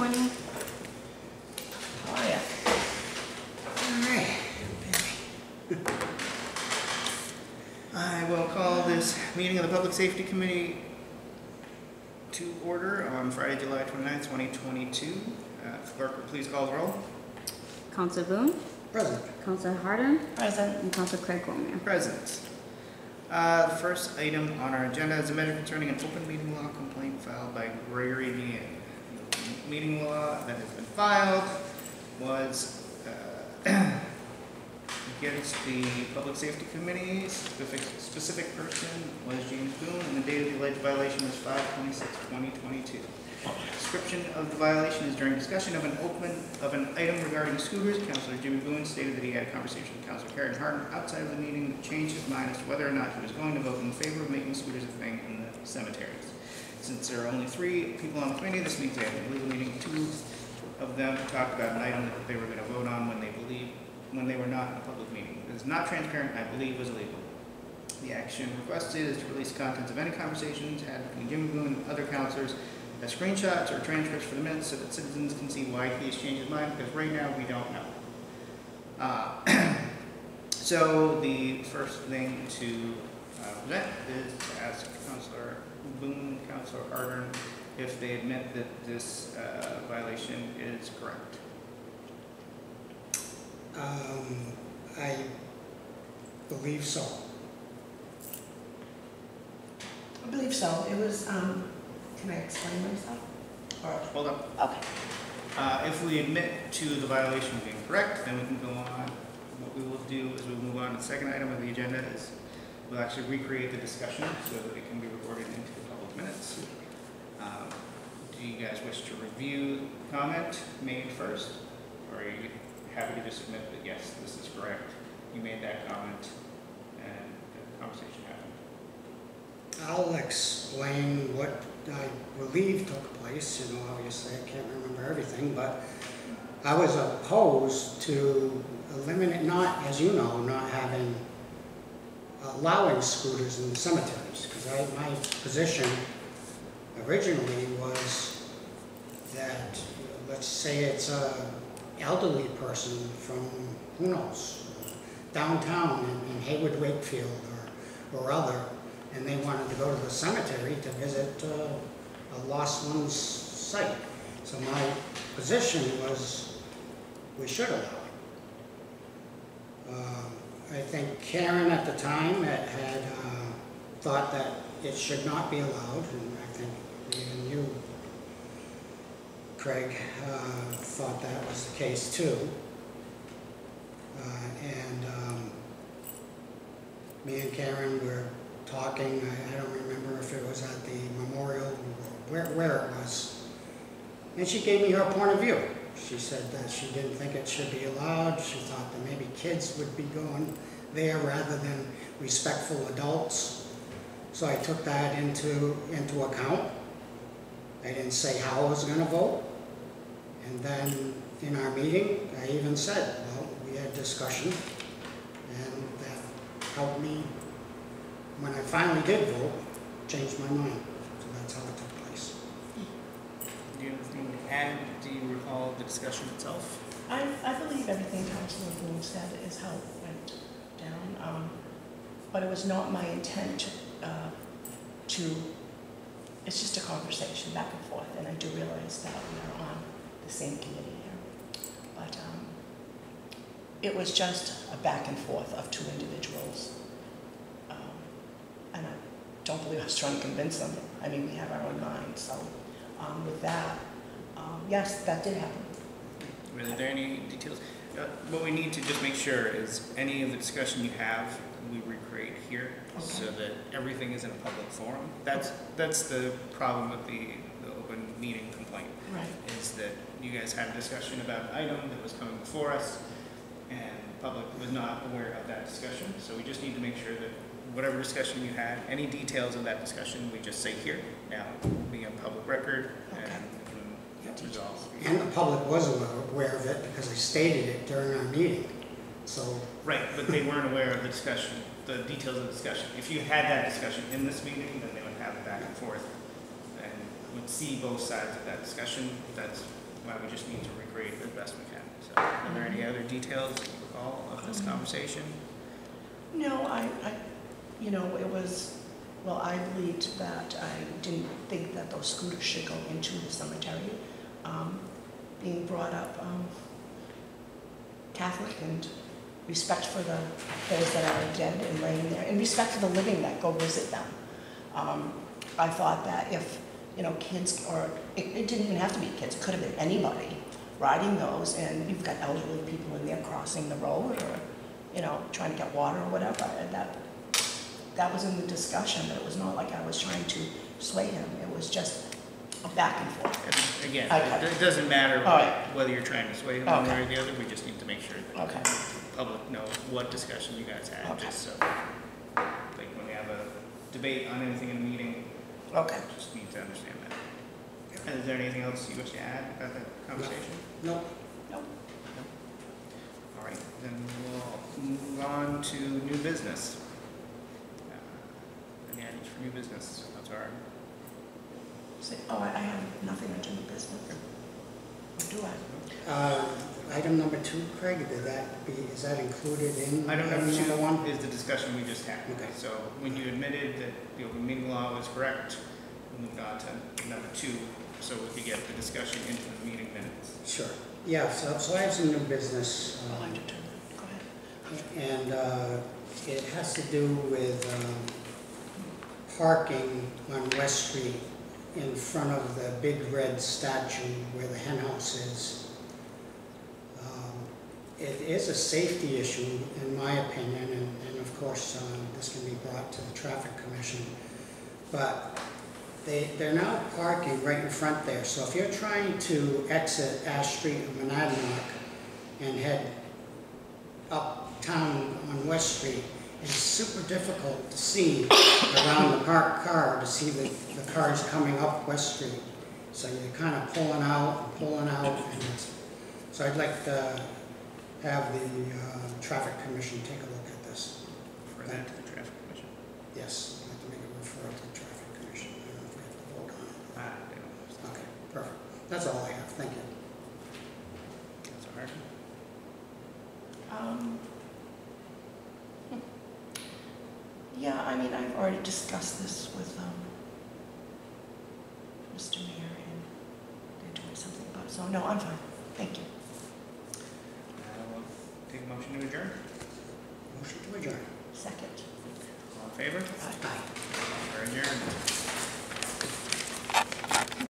morning. Oh yeah. I will call this meeting of the Public Safety Committee to order on Friday, July 29th, 2022. Clerk, will please call the roll. Councilor Boone. Present. Councilor Harden. Present. And Councilor Craig Cormier. Present. The first item on our agenda is a measure concerning an open meeting law complaint filed by Gregory Dean. The meeting law that has been filed was against the Public Safety Committee. Specific person was James Boone, and the date of the alleged violation was 5/26/2022. Description of the violation is during discussion of an item regarding scooters. Councilor Jimmy Boone stated that he had a conversation with Councilor Gardner outside of the meeting that changed his mind as to whether or not he was going to vote in favor of making scooters a thing in the cemeteries. Since there are only 3 people on the committee, this means they have an illegal meeting. 2 of them talked about an item that they were going to vote on when they were not in a public meeting. It is not transparent and I believe was illegal. The action requested is to release contents of any conversations had between Jimmy Boone and other councilors as screenshots or transcripts for the minutes so that citizens can see why he has changed his mind, because right now we don't know. So the first thing to present is to ask Councilor Boone, Councilor Gardner, if they admit that this violation is correct. I believe so. I believe so. It was, can I explain myself? Or, Hold on. okay. If we admit to the violation being correct, then we can go on. What we will do is we'll move on to the second item of the agenda. Is we'll actually recreate the discussion so that it can be recorded into the public minutes. Do you guys wish to review the comment made first, or are you happy to just admit that yes, this is correct? You made that comment, and the conversation happened. I'll explain what I believe took place. You know, obviously I can't remember everything, but I was opposed to eliminate, not, as you know, not allowing scooters in the cemeteries, because my position originally was that, let's say it's a elderly person from, who knows, downtown in Hayward, Wakefield, or other, and they wanted to go to the cemetery to visit a lost one's site. So my position was we should allow it. I think Karen at the time had thought that it should not be allowed, and I think even you, Craig, thought that was the case too. Me and Karen were talking. I don't remember if it was at the memorial or where it was. And she gave me her point of view. She said that she didn't think it should be allowed. She thought that maybe kids would be going there rather than respectful adults. So I took that into account. I didn't say how I was going to vote. And then in our meeting, I even said, well, we had discussion, and that helped me, when I finally did vote, change my mind. So that's how it took place. Do you have anything to add? Do you recall the discussion itself? I believe everything Councilor Boone said is how it went down. But it was not my intent it's just a conversation back and forth, and I do realize that we are on the same committee here. But it was just a back and forth of 2 individuals. And I don't believe I was trying to convince them. I mean, we have our own minds. So with that, yes, that did happen. Are there any details? What we need to just make sure is any of the discussion you have, we recreate here, okay, so that everything is in a public forum. That's the problem with the open meeting complaint. Right. Is that you guys had a discussion about an item that was coming before us, and the public was not aware of that discussion. So we just need to make sure that whatever discussion you had, any details of that discussion, we just say here. Now it will be on public record, okay, and we can resolve. And the public was aware of it because I stated it during our meeting. So right, but they weren't aware of the discussion, the details of the discussion. If you had that discussion in this meeting, then they would have it back and forth and would see both sides of that discussion. That's why we just need to recreate it as best we can. So, are there any other details you recall of this conversation? No, you know, it was, well, I believed that I didn't think that those scooters should go into the cemetery. Being brought up Catholic and respect for those that are dead and laying there, and respect for the living that go visit them. I thought that if, you know, kids, or it didn't even have to be kids, it could have been anybody riding those, and you've got elderly people in there crossing the road, or, you know, trying to get water or whatever, and that was in the discussion, but it was not like I was trying to sway him. It was just a back and forth. And again, Okay. it doesn't matter whether you're trying to sway him one way Okay. or the other. We just need to make sure that Okay. the public knows what discussion you guys had, Okay. just so, like, when we have a debate on anything in a meeting, Okay. just need to understand that. And is there anything else you wish to add about that conversation? No, Nope. All right, then we'll move on to new business. Any items for new business? That's our, I have nothing to do with business. Or do I? item number 2, Craig, is that included in item item number number 1? 2 is the discussion we just had. Okay. So when you admitted that the open meeting law was correct, we moved on to number 2, so we could get the discussion into the meeting minutes. Sure. Yeah, so I have some new business. I'll have to turn that. Go ahead. And it has to do with parking on West Street in front of the big red statue where the hen house is. It is a safety issue, in my opinion, and of course this can be brought to the Traffic Commission. But they're now parking right in front there. So if you're trying to exit Ash Street or Monadnock and head uptown on West Street, it's super difficult to see around the parked car, to see the cars coming up West Street. So you're kind of pulling out, and so I'd like to have the Traffic Commission take a look at this. For that to the Traffic Commission. Yes, I'd like to make a referral to the Traffic Commission. I don't know if we have to vote on it. They don't. Okay, perfect. That's all I have. Thank you. That's all right. Yeah, I mean, I've already discussed this with Mr. Mayor, and they're doing something about it, so no, I'm fine. Thank you. We'll take a motion to adjourn. Motion to adjourn. Second. All in favor? Aye. Aye. We're adjourned.